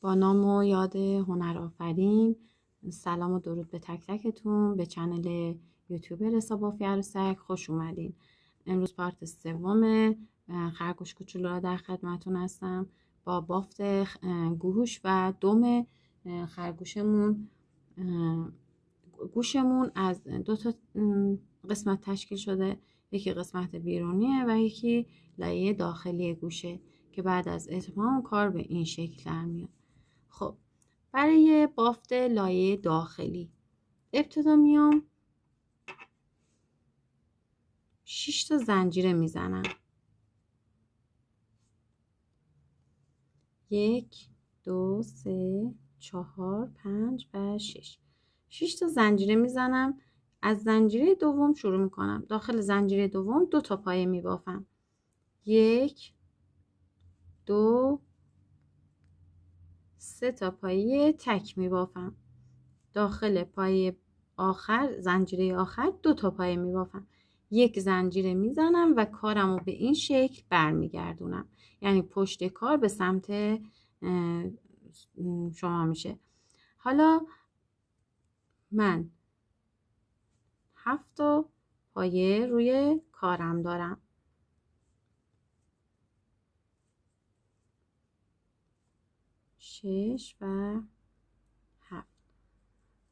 با نام و یاد هنرآفرین. سلام و درود به تک تکتون به چنل یوتیوب رسا بافی عروسک خوش اومدین. امروز پارت سوم خرگوش کوچولو را در خدمتون هستم با بافت گوش و دم خرگوشمون. گوشمون از دو تا قسمت تشکیل شده، یکی قسمت بیرونیه و یکی لایه داخلی گوشه که بعد از اتمام کار به این شکل در میاد. خب برای بافت لایه داخلی ابتدا میام 6 تا زنجیره میزنم. 1 2 3 4 5 و 6 تا زنجیره میزنم. از زنجیره دوم شروع میکنم. داخل زنجیره دوم 2 تا پایه میبافم. 1 2 3 تا پایه تک میبافم. داخل پایه آخر زنجیره آخر 2 تا پایه میبافم. 1 زنجیره میزنم و کارمو به این شکل برمیگردونم، یعنی پشت کار به سمت شما میشه. حالا من 7 تا پایه روی کارم دارم. 6 و 7.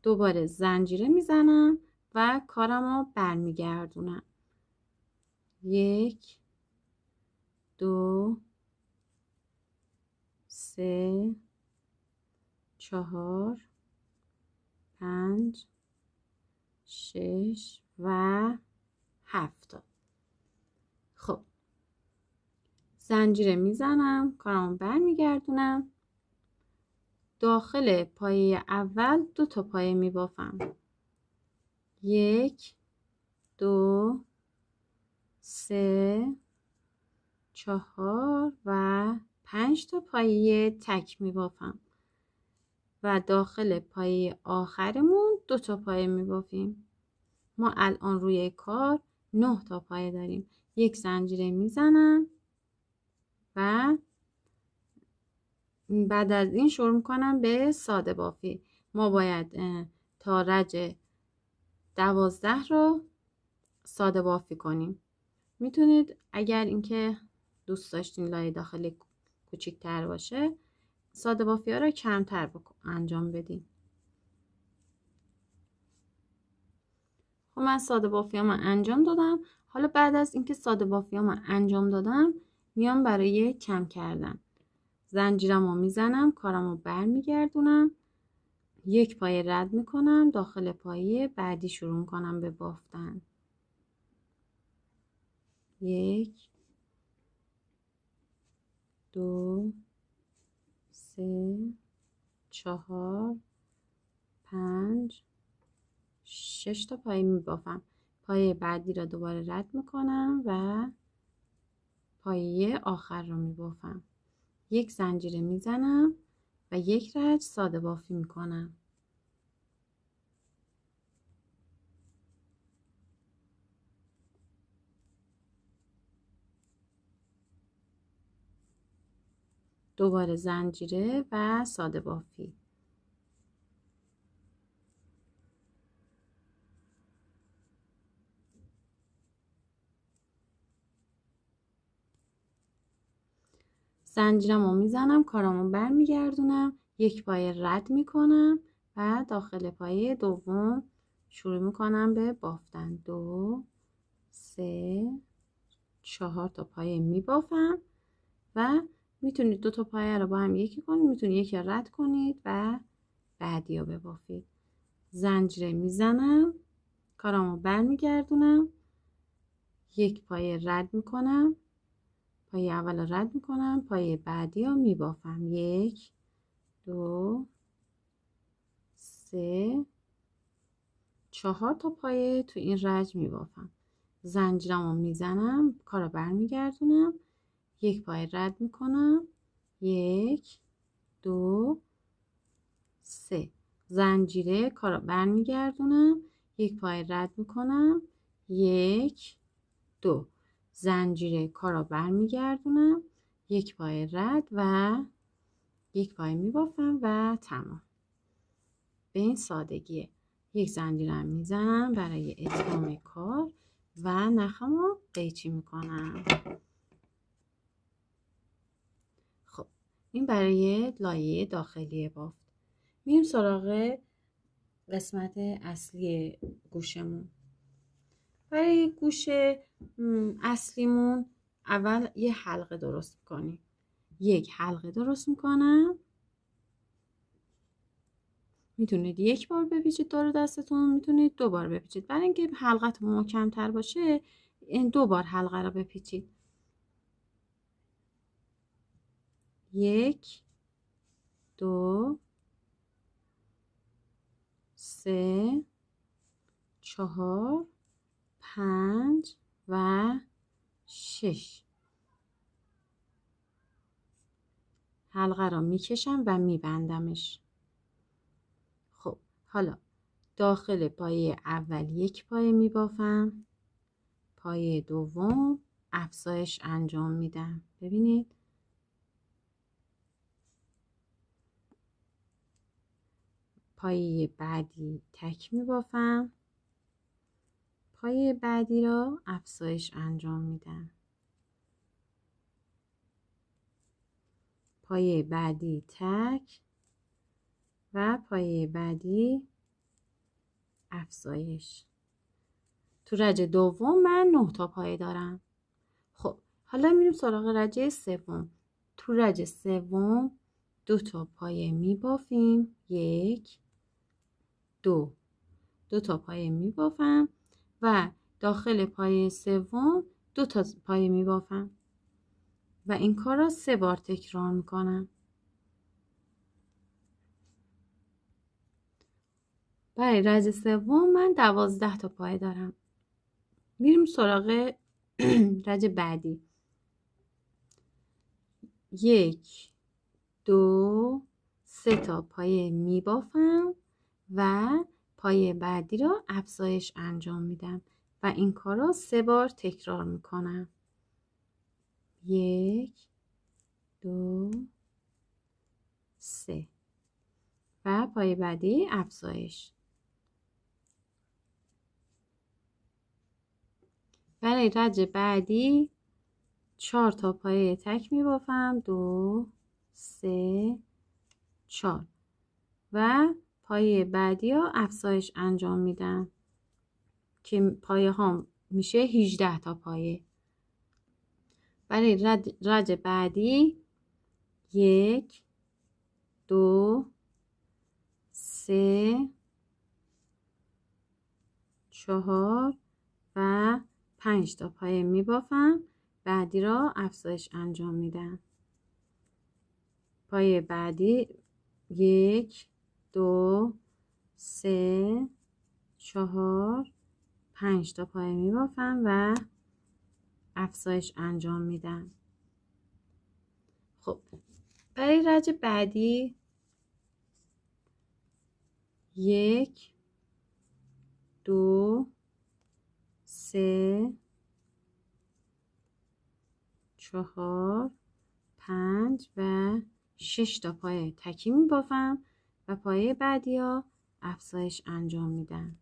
دوباره زنجیره میزنم و کارمو برمیگردونم. 1 2 3 4 5 6 و 7. خب زنجیره میزنم، کارمو برمیگردونم. داخل پایه اول 2 تا پایه میبافم. 1 2 3 4 و 5 تا پایه تک میبافم و داخل پایه آخرمون 2 تا پایه میبافیم. ما الان روی کار 9 تا پایه داریم. 1 زنجیره میزنم و بعد از این شروع میکنم به ساده بافی. ما باید تا رج 12 رو ساده بافی کنیم. میتونید اگر اینکه دوست داشتین لایه داخلی کوچیک‌تر باشه ساده بافی ها رو کمتر انجام بدین. خب من ساده بافی ها انجام دادم. حالا بعد از اینکه ساده بافی ها انجام دادم میام برای کم کردن. زنجیرم رو میزنم، کارم رو برمیگردونم، 1 پایه رد میکنم، داخل پایه بعدی شروع میکنم به بافتن. 1 2 3 4 5 6 تا پایه میبافم. پایه بعدی را دوباره رد میکنم و پایه آخر رو میبافم. 1 زنجیره میزنم و 1 رج ساده بافی میکنم. دوباره زنجیره و ساده بافی. زنجیرم رو میزنم، کارمو برمیگردونم، 1 پایه رد میکنم و داخل پایه دوم شروع میکنم به بافتن. 2 3 4 تا پایه میبافم و میتونید 2 تا پایه رو با هم یکی کنید، میتونید 1 رد کنید و بعدی رو ببافید. زنجیره میزنم، کارمو برمیگردونم، 1 پایه رد میکنم، پایه اول رو رد میکنم، پایه بعدی رو میبافم. 1 2 3 4 تا پایه تو این رج میبافم. زنجیرم رو میزنم، کارو برمیگردونم، 1 پایه رد میکنم، 1 2 3 زنجیره، کارو برمیگردونم، 1 پایه رد میکنم، 1 2 زنجیره، کارو برمیگردونم، 1 پایه رد و یک پایه میبافم و تمام. به این سادگیه. یک زنجیرم میزنم برای اتمام کار و نخمو قیچی میکنم. خب این برای لایه داخلی بافت. میریم سراغ قسمت اصلی گوشمون. برای گوش اصلیمون اول یه حلقه درست میکنیم. یک حلقه درست میکنم. میتونید یک بار بپیچید دور دستتون، میتونید 2 بار بپیچید. برای اینکه حلقتون محکم‌تر باشه این 2 بار حلقه را بپیچید. 1 2 3 4 5 و 6 حلقه را میکشم و میبندمش. خب حالا داخل پایه اول یک پایه میبافم، پایه دوم افزایش انجام میدم. ببینید پایه بعدی تک میبافم، پایه بعدی را افزایش انجام میدم، پایه بعدی تک و پایه بعدی افزایش. تو رجه دوم من 9 تا پایه دارم. خب حالا میریم سراغ رجه سوم. تو رجه سوم 2 تا پایه میبافیم، 1 2 2 تا پایه میبافم و داخل پایه سوم 2 تا پایه میبافم و این کار را 3 بار تکرار میکنم. برای رجه سوم من 12 تا پایه دارم. میریم سراغ رجه بعدی. 1 2 3 تا پایه میبافم و پایه بعدی را افزایش انجام میدم و این کار را 3 بار تکرار میکنم. 1 2 3 و پایه بعدی افزایش. برای رجه بعدی 4 تا پایه تک میبافم، 2 3 4 و پایه بعدی ها افزایش انجام میدم که پایه ها میشه 18 تا پایه. برای رجه بعدی 1 2 3 4 و 5 تا پایه میبافم، بعدی را افزایش انجام میدم. پایه بعدی 1 2 3 4 5 تا پایه میبافم و افزایش انجام میدم. خب برای رجه بعدی 1 2 3 4 5 و 6 تا پایه تکی میبافم و پایه بعدی ها افزایش انجام میدم.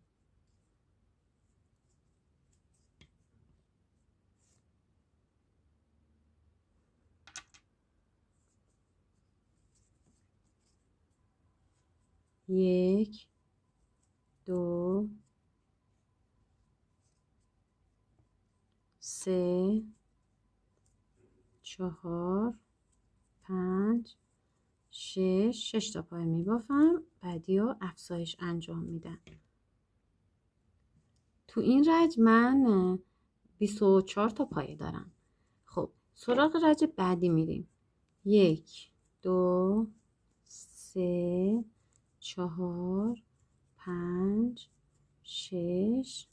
یک 2 3 4 5 6 تا پایه میبافم، بعدی ها افزایش انجام میدم. تو این رج من 24 تا پایه دارم. خب سراغ رج بعدی میریم. 1 2 3 4 5 6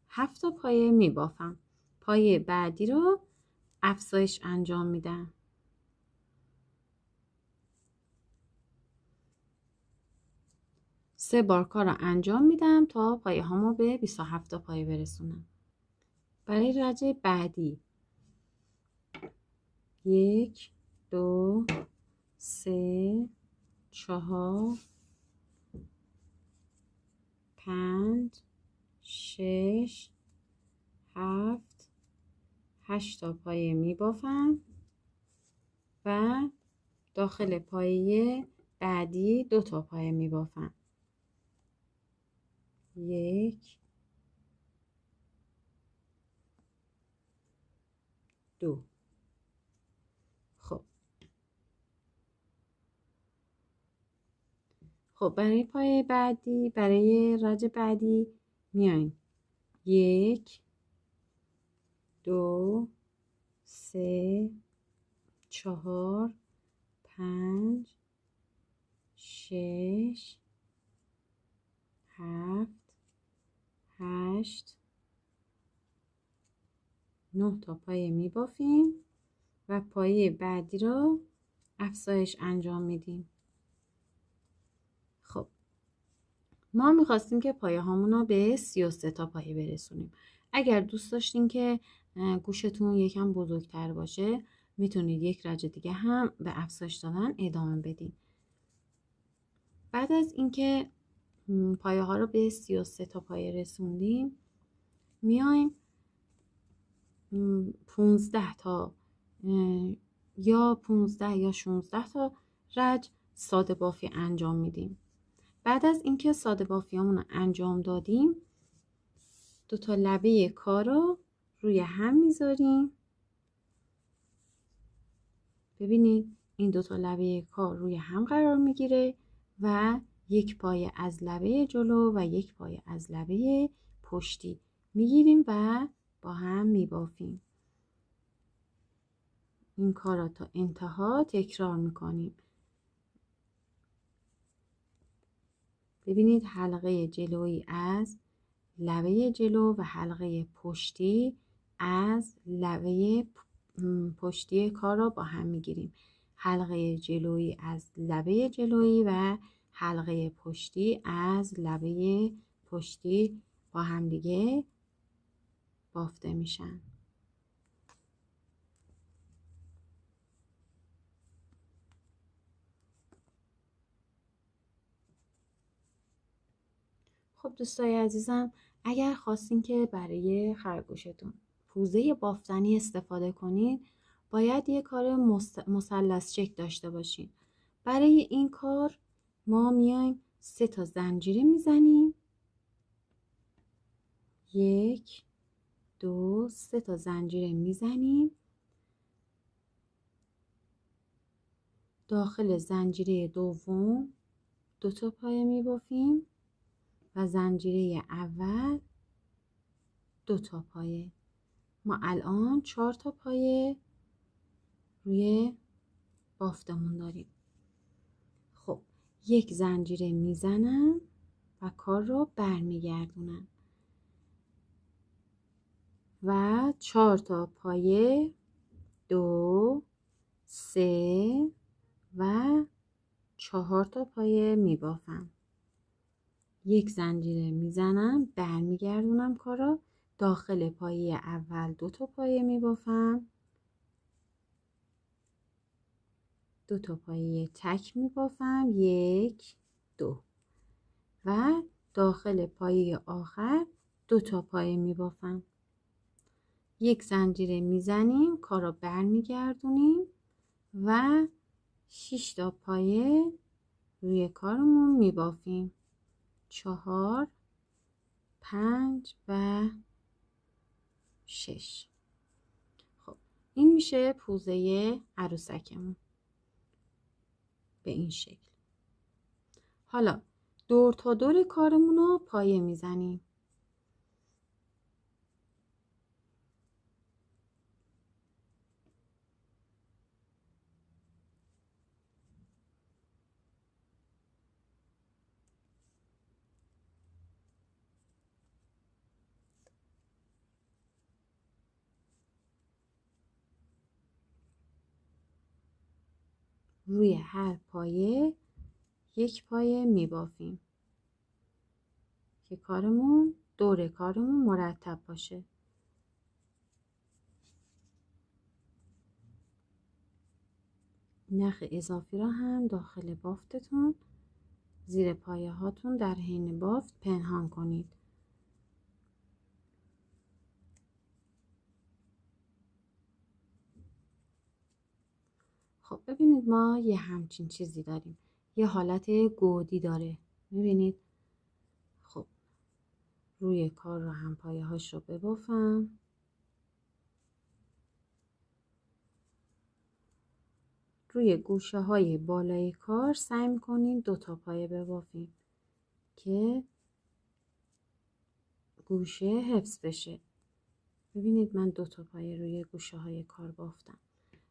7 تا پایه میبافم، پایه بعدی رو افزایش انجام میدم. سه بار کار رو انجام میدم تا پایه هامو به 27 تا پایه برسونم. برای رج بعدی 1 2 3 4 5 6 7 8 تا پایه میبافم و داخل پایه بعدی 2 تا پایه میبافم. 1 2. خب برای پایه بعدی، برای رج بعدی میایم 1 2 3 4 5 6 7 8 9 تا پایه میبافیم و پایه بعدی رو افزایش انجام میدیم. خب ما میخواستیم که پایه هامون رو به 33 تا پایه برسونیم. اگر دوست داشتین که گوشتون یکم بزرگتر باشه میتونید یک رج دیگه هم به افزایش دادن ادامه بدین. بعد از اینکه پایه ها رو به 33 تا پایه رسوندیم میایم 15 تا یا 15 یا 16 تا رج ساده بافی انجام میدیم. بعد از اینکه ساده بافیامون رو انجام دادیم 2 تا لبه کار رو روی هم میذاریم. ببینید این 2 تا لبه کار روی هم قرار میگیره و یک پایه از لبه جلو و یک پایه از لبه پشتی میگیریم و با هم میبافیم. این کار را تا انتها تکرار میکنیم. ببینید حلقه جلویی از لبه جلو و حلقه پشتی از لبه پشتی کار را با هم میگیریم. حلقه جلویی از لبه جلویی و حلقه پشتی از لبه پشتی با هم دیگه بافته میشن. خب دوستای عزیزم، اگر خواستین که برای خرگوشتون پوزه بافتنی استفاده کنید باید یه کار مثلث شکل داشته باشین. برای این کار ما میایم 3 تا زنجیره میزنیم. 1 2 3 تا زنجیره میزنیم. داخل زنجیره دوم 2 تا پایه میبافیم و زنجیره اول 2 تا پایه. ما الان 4 تا پایه روی بافتمون داریم. خب یک زنجیره میزنم و کار رو برمیگردونم و 4 تا پایه 2 3 و 4 تا پایه میبافم. یک زنجیره میزنم برمیگردونم کار رو. داخل پایه اول 2 تا پایه میبافم. 2 تا پایه تک میبافم. 1 2 و داخل پایه آخر 2 تا پایه میبافم. یک زنجیره میزنیم کار رو برمیگردونیم و 6 تا پایه روی کارمون میبافیم. 4 5 و 6. خب این میشه پوزه عروسکمون به این شکل. حالا دور تا دور کارمون رو پایه میزنیم. روی هر پایه یک پایه میبافیم که کارمون دور کارمون مرتب باشه. نخ اضافی را هم داخل بافتتون زیر پایه هاتون در حین بافت پنهان کنید. خب ببینید ما یه همچین چیزی داریم، یه حالت گودی داره، میبینید؟ خب روی کار رو هم پایه هاش رو ببافم. روی گوشه های بالای کار سعی میکنیم 2 تا پایه ببافیم که گوشه حفظ بشه. ببینید من 2 تا پایه روی گوشه های کار بافتم.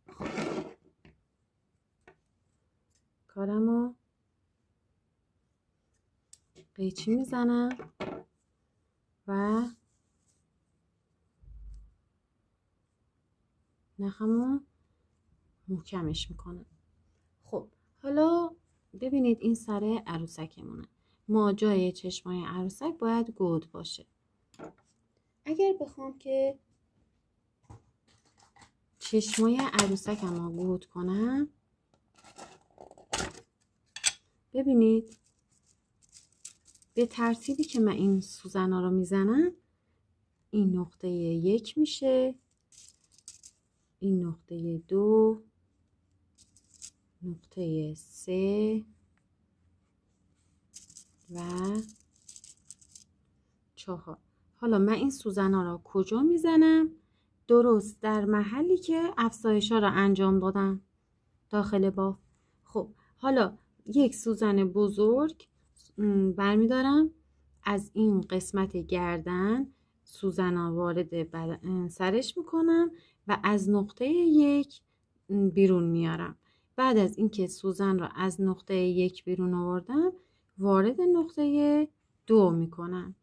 خب کارمو قیچی میزنم و نخمو محکمش میکنم. خب حالا ببینید این سر عروسکمونه. ما جای چشمای عروسک باید گود باشه. اگر بخوام که چشمای عروسکم رو گود کنم، ببینید به ترتیبی که من این سوزنا رو میزنم، این نقطه 1 میشه، این نقطه 2، نقطه 3 و 4. حالا من این سوزنا را کجا میزنم؟ درست در محلی که افزایش ها را انجام دادم داخل بافت. خب حالا یک سوزن بزرگ برمیدارم، از این قسمت گردن سوزنا وارد سرش میکنم و از نقطه 1 بیرون میارم. بعد از اینکه سوزن را از نقطه 1 بیرون آوردم، وارد نقطه 2 میکنم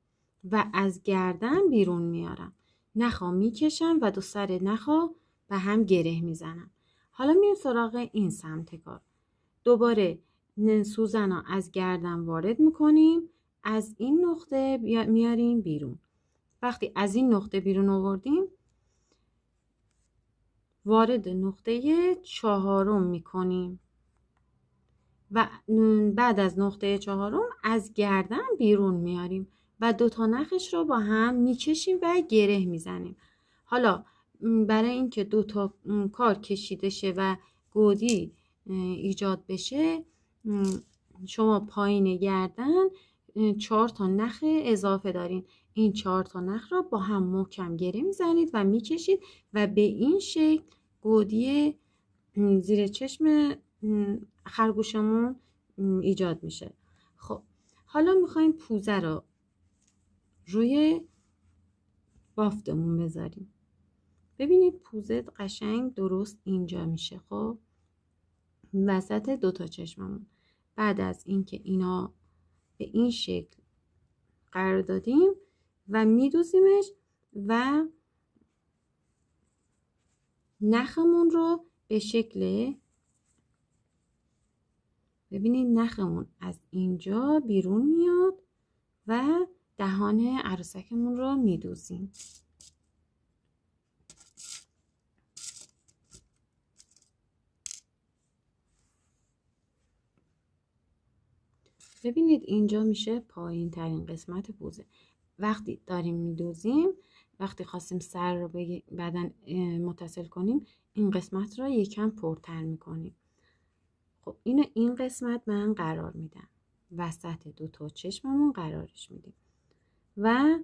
و از گردن بیرون میارم. نخا میکشم و 2 سر نخا به هم گره میزنم. حالا میریم سراغ این سمت کار. دوباره سوزن ها از گردن وارد میکنیم، از این نقطه میاریم بیرون. وقتی از این نقطه بیرون آوردیم، وارد نقطه 4 میکنیم و بعد از نقطه 4 از گردن بیرون میاریم و 2 تا نخش رو با هم میکشیم و گره میزنیم. حالا برای اینکه 2 تا کار کشیده شه و گودی ایجاد بشه، شما پایین گردن 4 تا نخ اضافه دارین. این 4 تا نخ را با هم محکم گره میزنید و میکشید و به این شکل گودی زیر چشم خرگوشمون ایجاد میشه. خب حالا میخوایم پوزه رو روی بافتمون بذاریم. ببینید پوزه قشنگ درست اینجا میشه. خب وسط 2 تا چشممون. بعد از اینکه اینا به این شکل قرار دادیم و میدوزیمش و نخمون رو به شکل، ببینید نخمون از اینجا بیرون میاد و دهان عروسکمون رو میدوزیم. ببینید اینجا میشه پایین ترین قسمت پوزه. وقتی داریم میدوزیم، وقتی خواستیم سر رو به بدن متصل کنیم، این قسمت رو یکم پرتر میکنیم. خب اینو این قسمت من قرار میدم، وسط 2 تا چشممون قرارش میدیم و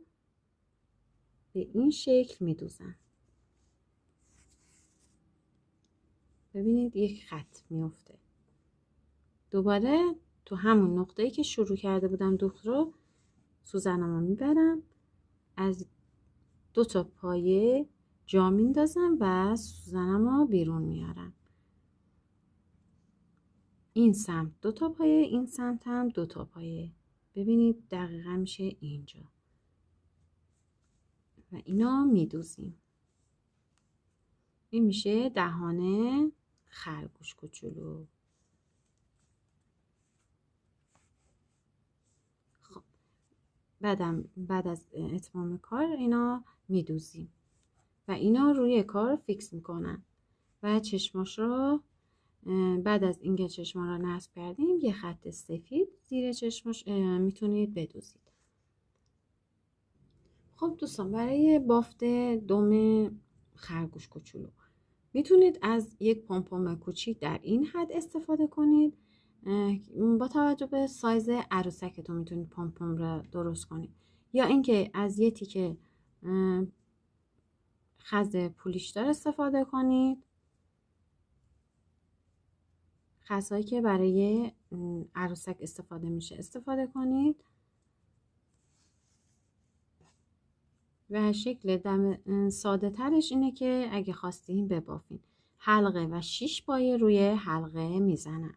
به این شکل میدوزم. ببینید یک خط میفته. دوباره تو همون نقطه‌ای که شروع کرده بودم دوخت رو سوزنمو میبرم، از 2 تا پایه جا میندازم و سوزنمو بیرون میارم. این سمت 2 تا پایه، این سمت هم 2 تا پایه. ببینید دقیقا میشه اینجا و اینا میدوزیم. این میشه دهان خرگوش کوچولو. خب بعد از اتمام کار اینا میدوزیم و اینا روی کار فیکس میکنن و چشماش رو بعد از اینکه چشما را نصب کردیم یه خط سفید زیر چشمش میتونید بدوزید. خب دوستان، برای بافت دم خرگوش کوچولو میتونید از یک پمپم کوچیک در این حد استفاده کنید. با توجه به سایز عروسکتون میتونید پمپم را درست کنید، یا اینکه از یه تیکه خز پولیشدار استفاده کنید، خزهایی که برای عروسک استفاده میشه استفاده کنید و شکل دم ساده ترش اینه که اگه خواستین ببافین حلقه و 6 پایه روی حلقه میزنم.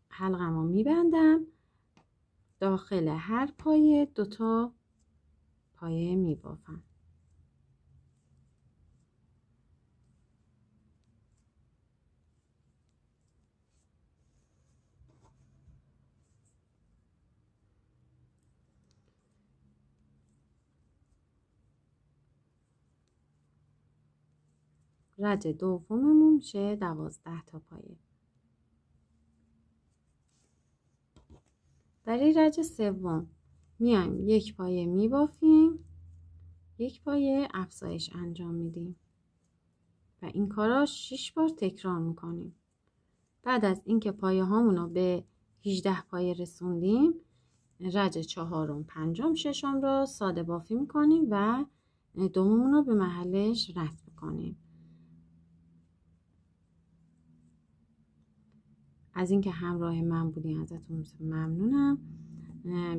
حلقه رو میبندم، داخل هر پایه 2 تا پایه میبافم. رج دوممون میشه 12 تا پایه. در این رج سوم میایم یک پایه میبافیم، یک پایه افزایش انجام میدیم و این کارا 6 بار تکرار میکنیم. بعد از اینکه پایه هامون رو به 18 پایه رسوندیم، رج چهارم، پنجم، ششم را ساده بافی میکنیم و دوممون رو به محلش رفع میکنیم. از اینکه همراه من بودین ازتون ممنونم.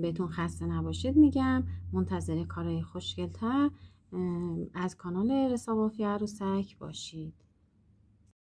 بهتون خسته نباشید میگم. منتظر کارهای خوشگل‌تر از کانال رسا بافی عروسک باشید.